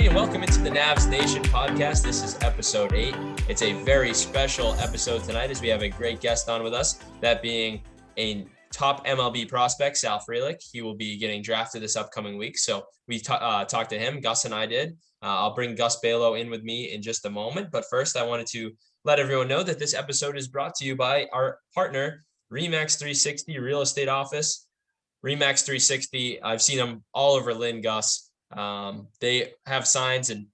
everybody, and welcome into the Navs Nation podcast. This is episode 8. It's a very special episode tonight as we have a great guest on with us, that being a top MLB prospect, Sal Frelick. He will be getting drafted this upcoming week, so we talked to him. Gus and I did. I'll bring Gus Balo in with me in just a moment, but first I wanted to let everyone know that this episode is brought to you by our partner, RE/MAX 360 Real Estate Office. RE/MAX 360, I've seen them all over Lynn, Gus. They have signs and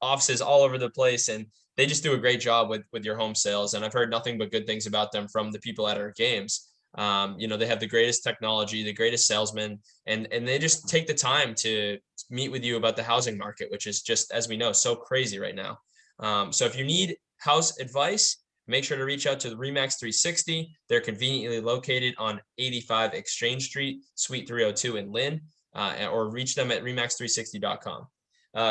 offices all over the place, and they just do a great job with your home sales. And I've heard nothing but good things about them from the people at our games. They have the greatest technology, the greatest salesmen, and they just take the time to meet with you about the housing market, which is just, as we know, so crazy right now. So if you need house advice, make sure to reach out to the RE/MAX 360. They're conveniently located on 85 Exchange Street, Suite 302 in Lynn. Or reach them at remax360.com.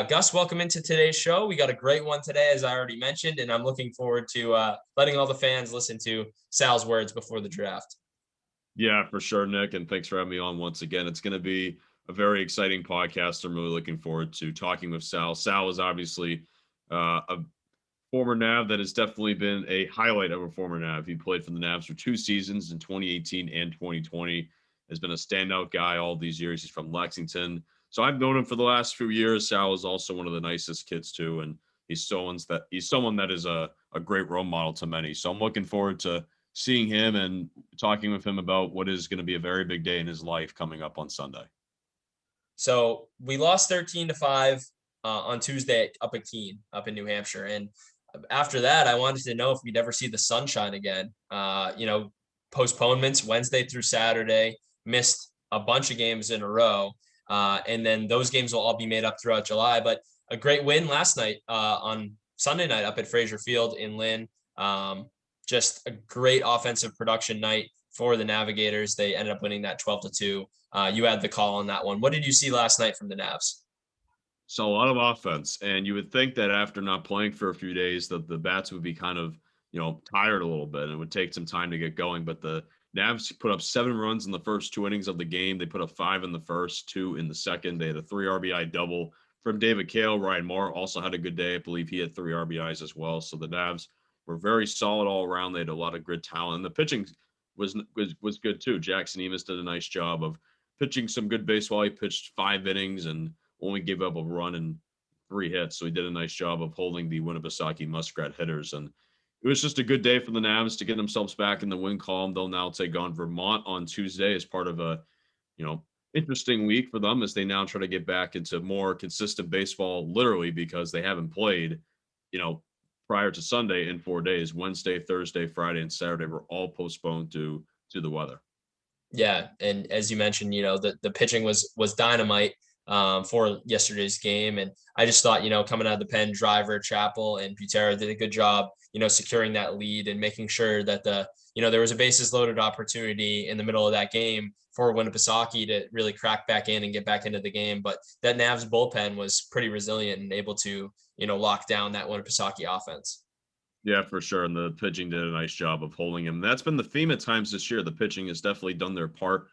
Gus, welcome into today's show. We got a great one today, as I already mentioned, and I'm looking forward to letting all the fans listen to Sal's words before the draft. Yeah, for sure, Nick, and thanks for having me on once again. It's going to be a very exciting podcast. I'm really looking forward to talking with Sal. Sal is obviously a former Nav that has definitely been a highlight of a former Nav. He played for the Navs for 2 seasons in 2018 and 2020. Has been a standout guy all these years. He's from Lexington. So I've known him for the last few years. Sal is also one of the nicest kids too. And he's someone that is a great role model to many. So I'm looking forward to seeing him and talking with him about what is going to be a very big day in his life coming up on Sunday. So we lost 13-5 on Tuesday up at Keene, up in New Hampshire. And after that, I wanted to know if we'd ever see the sunshine again. Postponements Wednesday through Saturday. Missed a bunch of games in a row. And then those games will all be made up throughout July. But a great win last night on Sunday night up at Frazier Field in Lynn. Just a great offensive production night for the Navigators. They ended up winning that 12-2. You had the call on that one. What did you see last night from the Navs? So a lot of offense. And you would think that after not playing for a few days, that the bats would be kind of, tired a little bit and it would take some time to get going. But the Navs put up 7 runs in the first 2 innings of the game. They put up 5 in the first, 2 in the second. They had a 3 RBI double from David Kale. Ryan Moore also had a good day. I believe he had 3 RBIs as well. So the Navs were very solid all around. They had a lot of good talent. And the pitching was good too. Jackson Emus did a nice job of pitching some good baseball. He pitched 5 innings and only gave up a run and 3 hits. So he did a nice job of holding the Winnipesaukee Muskrat hitters. And it was just a good day for the Navs to get themselves back in the win column. They'll now take on Vermont on Tuesday as part of a, interesting week for them as they now try to get back into more consistent baseball, literally because they haven't played, prior to Sunday in 4 days. Wednesday, Thursday, Friday, and Saturday were all postponed due to the weather. Yeah, and as you mentioned, the pitching was dynamite for yesterday's game. And I just thought, coming out of the pen, Driver, Chappell, and Butera did a good job, securing that lead and making sure that there was a bases loaded opportunity in the middle of that game for Winnipesaukee to really crack back in and get back into the game. But that Navs bullpen was pretty resilient and able to, lock down that Winnipesaukee offense. Yeah, for sure. And the pitching did a nice job of holding him. That's been the theme at times this year. The pitching has definitely done their part.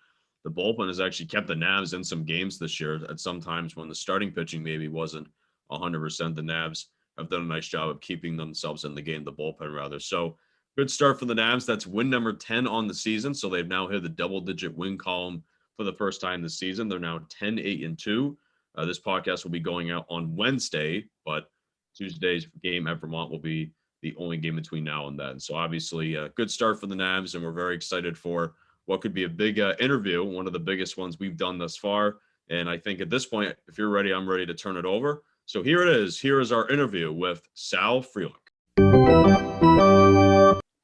The bullpen has actually kept the Navs in some games this year. At some times when the starting pitching maybe wasn't 100%, the Navs have done a nice job of keeping themselves in the game, the bullpen rather. So good start for the Navs. That's win number 10 on the season. So they've now hit the double-digit win column for the first time this season. They're now 10-8-2. This podcast will be going out on Wednesday, but Tuesday's game at Vermont will be the only game between now and then. So obviously a good start for the Navs, and we're very excited for what could be a big interview, one of the biggest ones we've done thus far. And I think at this point, if you're ready, I'm ready to turn it over. So here it is. Here is our interview with Sal Frelick.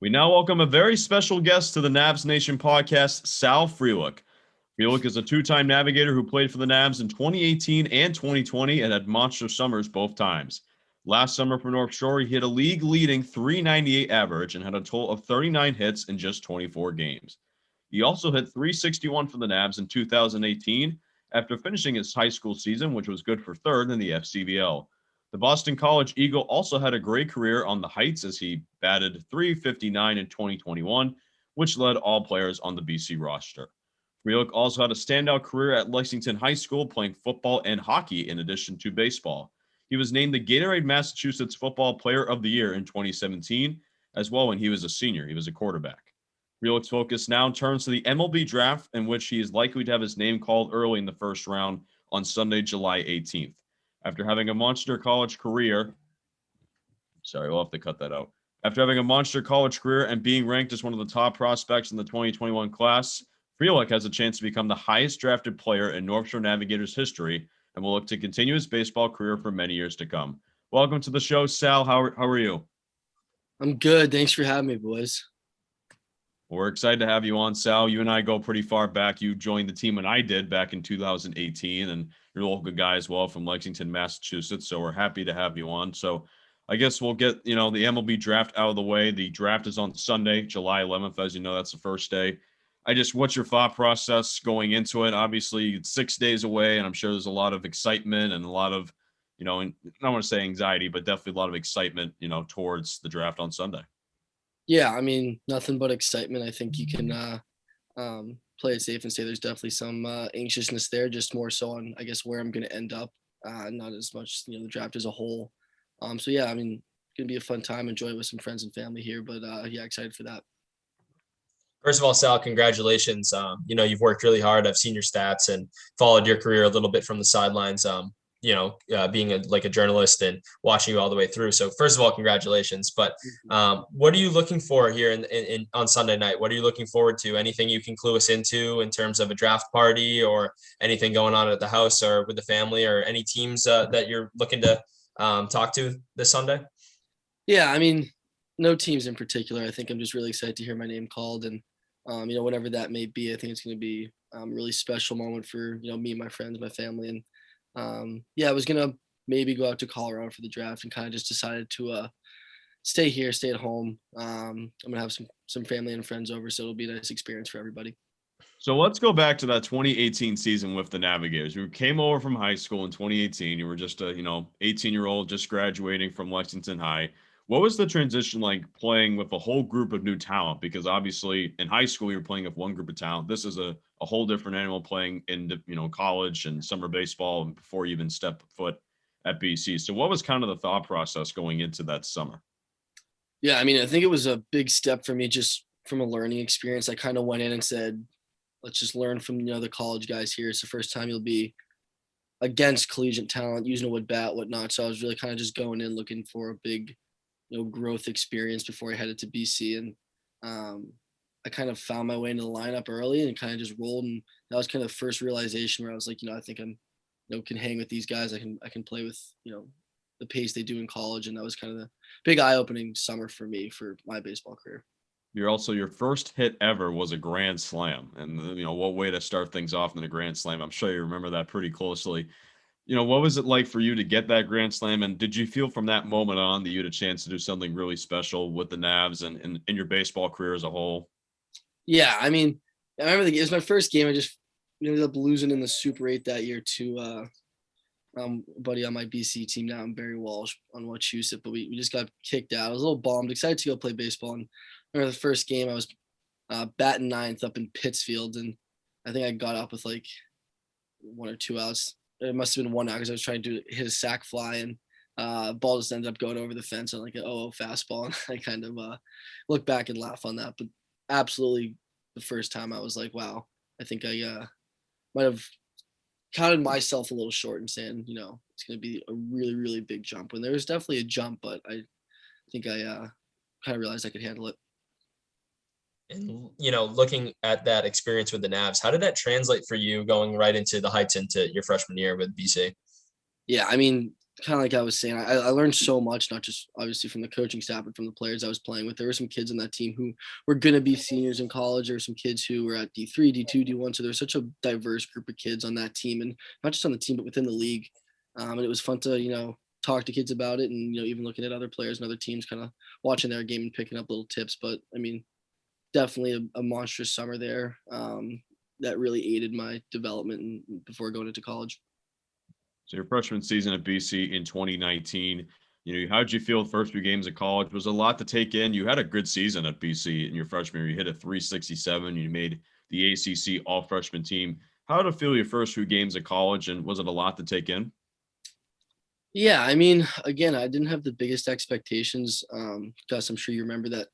We now welcome a very special guest to the Navs Nation podcast, Sal Frelick. Frelick is a 2-time Navigator who played for the Navs in 2018 and 2020 and had monster summers both times. Last summer for North Shore, he hit a league-leading .398 average and had a total of 39 hits in just 24 games. He also hit .361 for the Navs in 2018 after finishing his high school season, which was good for 3rd in the FCBL. The Boston College Eagle also had a great career on the Heights as he batted .359 in 2021, which led all players on the BC roster. Frelick also had a standout career at Lexington High School playing football and hockey in addition to baseball. He was named the Gatorade Massachusetts Football Player of the Year in 2017 as well when he was a senior. He was a quarterback. Frelick's focus now turns to the MLB Draft, in which he is likely to have his name called early in the first round on Sunday, July 18th. After having a monster college career, we'll have to cut that out. After having a monster college career and being ranked as one of the top prospects in the 2021 class, Frelick has a chance to become the highest drafted player in North Shore Navigators history and will look to continue his baseball career for many years to come. Welcome to the show, Sal. How are you? I'm good. Thanks for having me, boys. We're excited to have you on, Sal. You and I go pretty far back. You joined the team when I did back in 2018, and you're a local guy as well from Lexington, Massachusetts. So we're happy to have you on. So I guess we'll get, the MLB draft out of the way. The draft is on Sunday, July 11th. As you know, that's the first day. What's your thought process going into it? Obviously, it's 6 days away, and I'm sure there's a lot of excitement and a lot of, and I don't want to say anxiety, but definitely a lot of excitement, towards the draft on Sunday. Yeah, I mean, nothing but excitement. I think you can play it safe and say there's definitely some anxiousness there, just more so on, I guess, where I'm going to end up, not as much, the draft as a whole. So, yeah, I mean, it's going to be a fun time. Enjoy it with some friends and family here, but yeah, excited for that. First of all, Sal, congratulations. You've worked really hard. I've seen your stats and followed your career a little bit from the sidelines. Being a journalist and watching you all the way through. So first of all, congratulations. But what are you looking for here in on Sunday night? What are you looking forward to? Anything you can clue us into in terms of a draft party or anything going on at the house or with the family or any teams that you're looking to talk to this Sunday? Yeah, I mean, no teams in particular. I think I'm just really excited to hear my name called, and whatever that may be, I think it's going to be a really special moment for me and my friends, my family, and I was gonna maybe go out to Colorado for the draft and kind of just decided to stay here, stay at home. I'm gonna have some family and friends over, so it'll be a nice experience for everybody. So let's go back to that 2018 season with the Navigators. You came over from high school in 2018. You were just a 18-year-old just graduating from Lexington High. What was the transition like playing with a whole group of new talent? Because obviously in high school you're playing with one group of talent. This is a whole different animal playing in college and summer baseball and before you even step foot at BC. So what was kind of the thought process going into that summer? Yeah, I mean, I think it was a big step for me just from a learning experience. I kind of went in and said, let's just learn from the college guys here. It's the first time you'll be against collegiate talent, using a wood bat, whatnot. So I was really kind of just going in looking for a big growth experience before I headed to BC. And I kind of found my way into the lineup early and kind of just rolled. And that was kind of the first realization where I was like, I think I'm, can hang with these guys. I can play with, the pace they do in college. And that was kind of the big eye-opening summer for me for my baseball career. Your first hit ever was a grand slam. And, what way to start things off in a grand slam. I'm sure you remember that pretty closely. What was it like for you to get that grand slam? And did you feel from that moment on that you had a chance to do something really special with the Navs and in your baseball career as a whole? Yeah, I mean, I remember it was my first game. I just ended up losing in the Super 8 that year to a buddy on my BC team now, Barry Walsh on Wachusett, but we just got kicked out. I was a little bummed, excited to go play baseball. And I remember the first game I was batting ninth up in Pittsfield, and I think I got up with like 1 or 2 outs. It must have been 1 out because I was trying to hit a sac fly, and ball just ended up going over the fence on like an 0-0 fastball. And I kind of look back and laugh on that. But absolutely the first time I was like, wow, I think I might have counted myself a little short and saying, it's going to be a really, really big jump. When there was definitely a jump, but I think I kind of realized I could handle it. And, looking at that experience with the Navs, how did that translate for you going right into the heights into your freshman year with BC? Yeah, I mean, kind of like I was saying, I learned so much, not just obviously from the coaching staff, but from the players I was playing with. There were some kids on that team who were going to be seniors in college. There were some kids who were at D3, D2, D1. So there's such a diverse group of kids on that team, and not just on the team, but within the league. And it was fun to, talk to kids about it, and, even looking at other players and other teams, kind of watching their game and picking up little tips. But I mean, definitely a monstrous summer there that really aided my development before going into college. So your freshman season at BC in 2019, how did you feel the first few games of college? It was a lot to take in. You had a good season at BC in your freshman year. You hit a 367. You made the ACC all-freshman team. How did it feel your first few games of college, and was it a lot to take in? Yeah, I mean, again, I didn't have the biggest expectations. Gus, I'm sure you remember that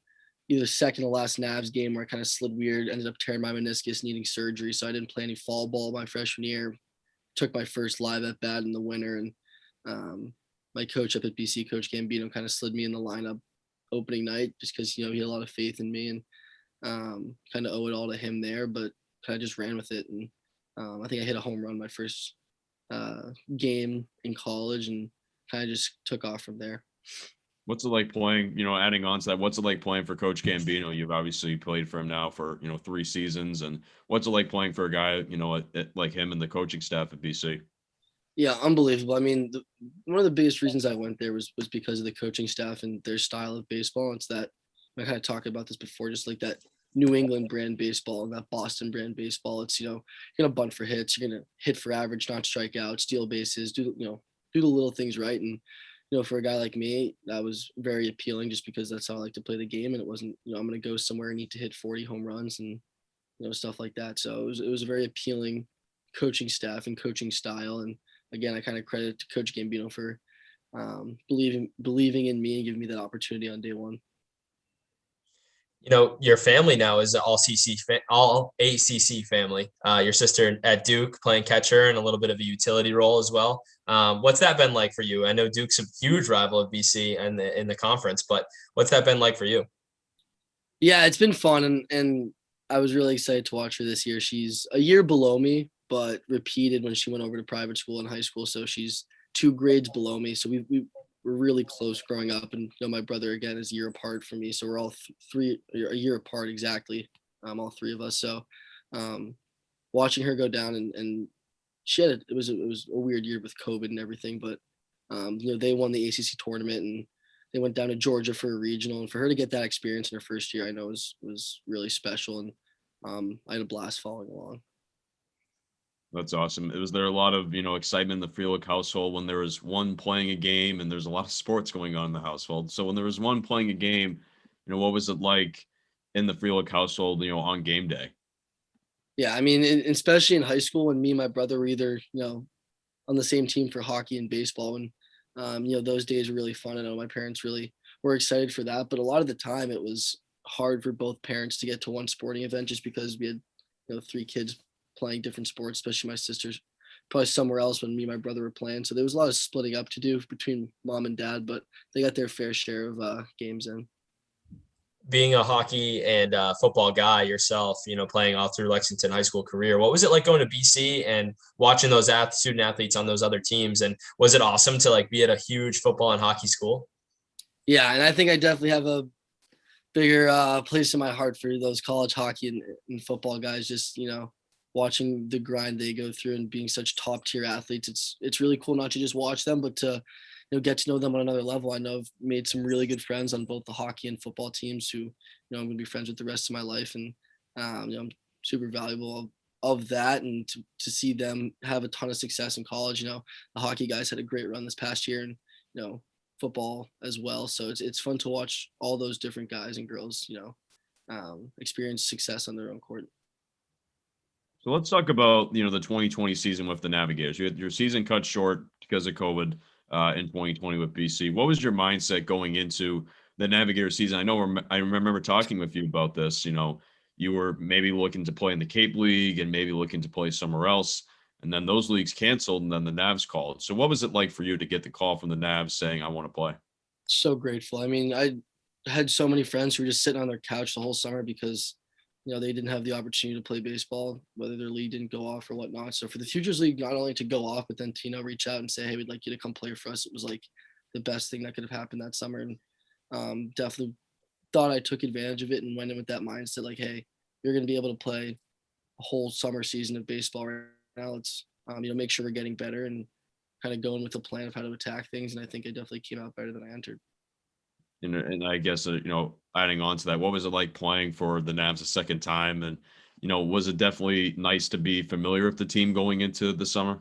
either second to last Navs game where I kind of slid weird, ended up tearing my meniscus, needing surgery. So I didn't play any fall ball my freshman year. Took my first live at bat in the winter, and my coach up at BC, Coach Gambino, kind of slid me in the lineup opening night just because he had a lot of faith in me, and kind of owe it all to him there. But kind of just ran with it, and I think I hit a home run my first game in college, and kind of just took off from there. What's it like playing, adding on to that, what's it like playing for Coach Gambino? You've obviously played for him now for, 3 seasons. And what's it like playing for a guy, like him and the coaching staff at BC? Yeah, unbelievable. I mean, one of the biggest reasons I went there was because of the coaching staff and their style of baseball. It's that I kind of talked about this before, just like that New England brand baseball and that Boston brand baseball. It's you're gonna bunt for hits, you're gonna hit for average, not strike out, steal bases, do the little things right. And for a guy like me, that was very appealing just because that's how I like to play the game. And it wasn't, I'm gonna go somewhere and need to hit 40 home runs and stuff like that. So it was a very appealing coaching staff and coaching style. And again, I kind of credit to Coach Gambino for believing in me and giving me that opportunity on day one. Your family now is all ACC family. Your sister at Duke playing catcher and a little bit of a utility role as well. What's that been like for you? I know Duke's a huge rival of BC and in the conference, but what's that been like for you? Yeah, it's been fun, and I was really excited to watch her this year. She's a year below me, but repeated when she went over to private school in high school. So she's 2 grades below me. So we were really close growing up, and my brother again is a year apart from me. So we're all a year apart exactly. All three of us. So um, watching her go down, and it was a weird year with COVID and everything, but they won the ACC tournament and they went down to Georgia for a regional, and for her to get that experience in her first year, I know was really special, and I had a blast following along. That's awesome. Was there a lot of, excitement in the Frelick household when there was one playing a game, and there's a lot of sports going on in the household? So when there was one playing a game, what was it like in the Frelick household, on game day? Yeah, I mean, especially in high school when me and my brother were either on the same team for hockey and baseball, and those days were really fun. I know my parents really were excited for that, but a lot of the time it was hard for both parents to get to one sporting event just because we had 3 kids playing different sports, especially my sister's probably somewhere else when me and my brother were playing. So there was a lot of splitting up to do between mom and dad, but they got their fair share of games in. Being a hockey and football guy yourself, playing all through Lexington high school career, what was it like going to BC and watching those student athletes on those other teams? And was it awesome to be at a huge football and hockey school? Yeah, and I think I definitely have a bigger place in my heart for those college hockey and football guys. Just watching the grind they go through and being such top tier athletes, it's really cool not to just watch them, but to get to know them on another level. I know I've made some really good friends on both the hockey and football teams who I'm going to be friends with the rest of my life, and I'm super valuable of that, and to see them have a ton of success in college. The hockey guys had a great run this past year, and football as well. So it's fun to watch all those different guys and girls experience success on their own court. So let's talk about, the 2020 season with the Navigators. Your season cut short because of COVID in 2020 with BC. What was your mindset going into the Navigator season? I remember talking with you about this. You were maybe looking to play in the Cape League and maybe looking to play somewhere else. And then those leagues canceled, and then the Navs called. So what was it like for you to get the call from the Navs saying, I want to play? So grateful. I mean, I had so many friends who were just sitting on their couch the whole summer because they didn't have the opportunity to play baseball, whether their league didn't go off or whatnot. So for the Futures League, not only to go off, but then to reach out and say, hey, we'd like you to come play for us. It was like the best thing that could have happened that summer, and definitely thought I took advantage of it and went in with that mindset, like, hey, you're going to be able to play a whole summer season of baseball right now. Let's make sure we're getting better and kind of going with a plan of how to attack things. And I think I definitely came out better than I entered. And I guess, adding on to that, what was it like playing for the Navs a second time? And, was it definitely nice to be familiar with the team going into the summer?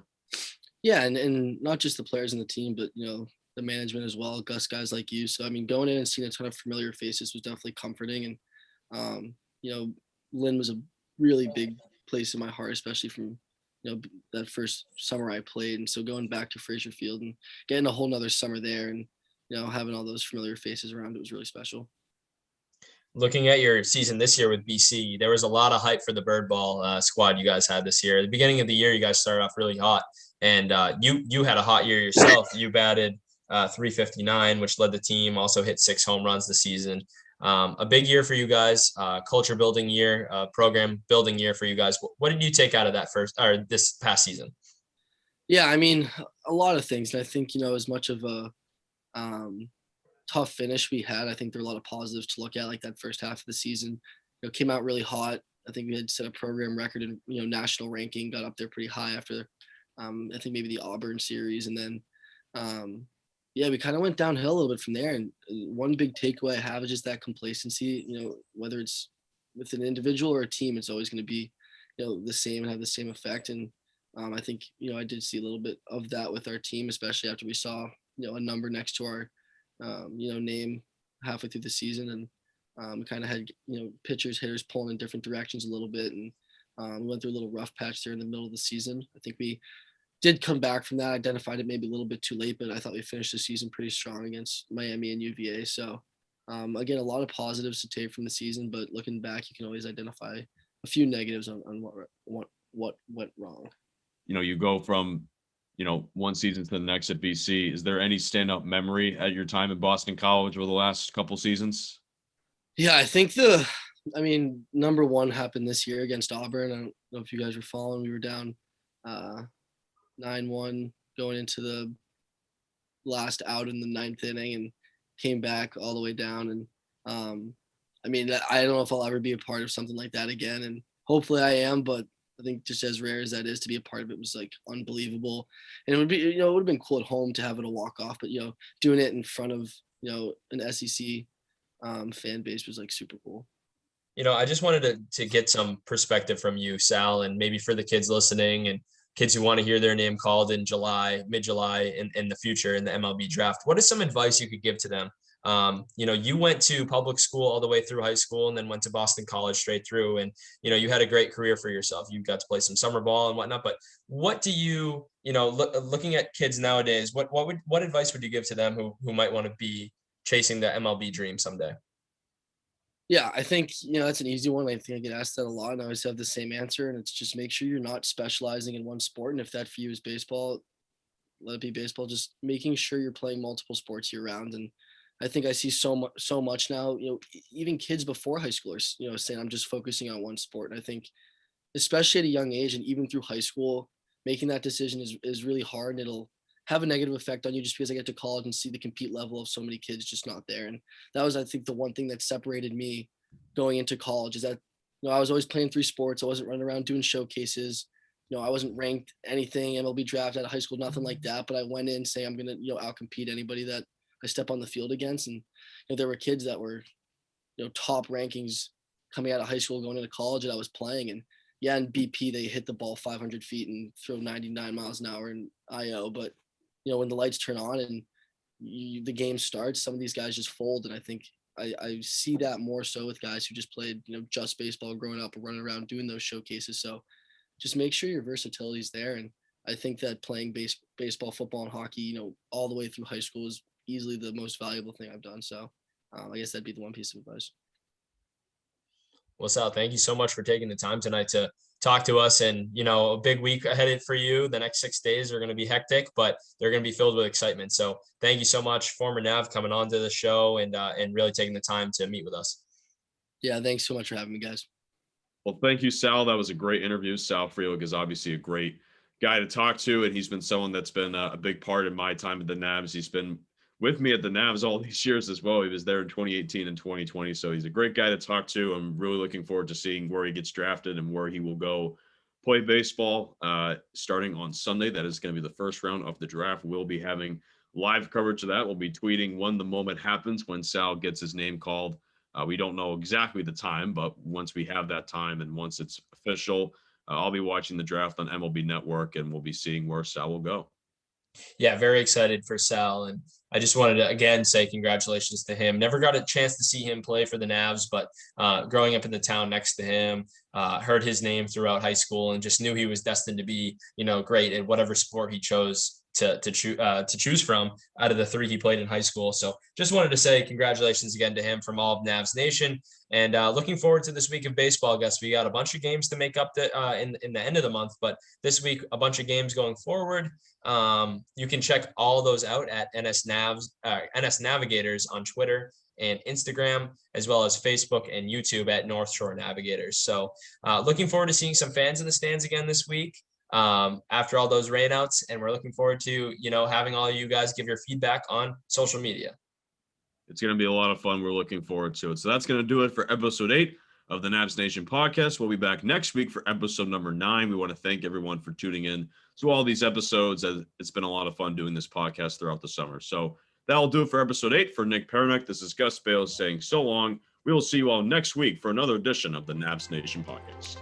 Yeah, and not just the players in the team, but the management as well, Gus, guys like you. So I mean, going in and seeing a ton of familiar faces was definitely comforting. And Lynn was a really big place in my heart, especially from that first summer I played. And so going back to Fraser Field and getting a whole nother summer there and, having all those familiar faces around, it was really special. Looking at your season this year with BC, there was a lot of hype for the bird ball squad you guys had this year. At the beginning of the year, you guys started off really hot, and you had a hot year yourself. You batted .359, which led the team. Also hit 6 home runs this season. A big year for you guys. Culture building year, program building year for you guys. What did you take out of that this past season? Yeah, I mean, a lot of things. And I think as much of a tough finish we had, I think there are a lot of positives to look at, like that first half of the season, came out really hot. I think we had set a program record in, national ranking, got up there pretty high after, I think maybe the Auburn series. And then, we kind of went downhill a little bit from there. And one big takeaway I have is just that complacency, whether it's with an individual or a team, it's always going to be, the same and have the same effect. And I think, I did see a little bit of that with our team, especially after we saw, a number next to our, name halfway through the season. And we kind of had, pitchers, hitters pulling in different directions a little bit. And we went through a little rough patch there in the middle of the season. I think we did come back from that, identified it maybe a little bit too late, but I thought we finished the season pretty strong against Miami and UVA. So again, a lot of positives to take from the season, but looking back, you can always identify a few negatives on what went wrong. You go from one season to the next at BC. Is there any standout memory at your time at Boston College over the last couple seasons? Yeah, I think number one happened this year against Auburn. I don't know if you guys were following. We were down 9-1 going into the last out in the 9th inning and came back all the way down. And I don't know if I'll ever be a part of something like that again. And hopefully I am, but I think just as rare as that is, to be a part of it was like unbelievable. And it would be, it would have been cool at home to have it a walk off, but doing it in front of, an SEC fan base was like super cool. I just wanted to get some perspective from you, Sal, and maybe for the kids listening and kids who want to hear their name called in mid-July in the future in the MLB draft. What is some advice you could give to them? You went to public school all the way through high school and then went to Boston College straight through. And, you had a great career for yourself. You got to play some summer ball and whatnot, but what do you, looking at kids nowadays, what advice would you give to them who might want to be chasing the MLB dream someday? Yeah, I think, that's an easy one. I think I get asked that a lot and I always have the same answer. And it's just make sure you're not specializing in one sport. And if that for you is baseball, let it be baseball. Just making sure you're playing multiple sports year round. And I think I see so much now, even kids before high schoolers, saying I'm just focusing on one sport. And I think especially at a young age and even through high school, making that decision is really hard, and it'll have a negative effect on you just because I get to college and see the compete level of so many kids just not there. And that was, I think, the one thing that separated me going into college is that, I was always playing 3 sports. I wasn't running around doing showcases. I wasn't ranked anything, MLB draft out of high school, nothing like that. But I went in saying I'm going to, outcompete anybody that I step on the field against. And there were kids that were, top rankings coming out of high school, going into college, and I was playing. And yeah, in BP, they hit the ball 500 feet and throw 99 miles an hour in IO. But, when the lights turn on and the game starts, some of these guys just fold. And I think I see that more so with guys who just played, just baseball growing up or running around doing those showcases. So just make sure your versatility is there. And I think that playing baseball, football, and hockey, all the way through high school is easily the most valuable thing I've done. So I guess that'd be the one piece of advice. Well, Sal, thank you so much for taking the time tonight to talk to us. And, a big week ahead for you. The next 6 days are going to be hectic, but they're going to be filled with excitement. So thank you so much, former Nav, coming on to the show and really taking the time to meet with us. Yeah, thanks so much for having me, guys. Well, thank you, Sal. That was a great interview. Sal Frelick is obviously a great guy to talk to, and he's been someone that's been a big part in my time at the Navs. He's been with me at the Navs all these years as well. He was there in 2018 and 2020. So he's a great guy to talk to. I'm really looking forward to seeing where he gets drafted and where he will go play baseball starting on Sunday. That is going to be the first round of the draft. We'll be having live coverage of that. We'll be tweeting when the moment happens, when Sal gets his name called. We don't know exactly the time, but once we have that time and once it's official, I'll be watching the draft on MLB Network and we'll be seeing where Sal will go. Yeah, very excited for Sal. And I just wanted to again say congratulations to him. Never got a chance to see him play for the Navs, but growing up in the town next to him, heard his name throughout high school and just knew he was destined to be, great at whatever sport he chose to choose from out of the three he played in high school. So just wanted to say congratulations again to him from all of Navs Nation, and looking forward to this week of baseball. Guys, we got a bunch of games to make up in the end of the month, but this week a bunch of games going forward. You can check all those out at NS Navigators on Twitter and Instagram, as well as Facebook and YouTube at North Shore Navigators. So looking forward to seeing some fans in the stands again this week after all those rainouts. And we're looking forward to, having all of you guys give your feedback on social media. It's going to be a lot of fun. We're looking forward to it. So that's going to do it for episode 8 of the Navs Nation podcast. We'll be back next week for episode number 9. We want to thank everyone for tuning in to all these episodes. It's been a lot of fun doing this podcast throughout the summer. So that'll do it for episode 8. For Nick Pernick, this is Gus Bales saying so long. We will see you all next week for another edition of the Navs Nation podcast.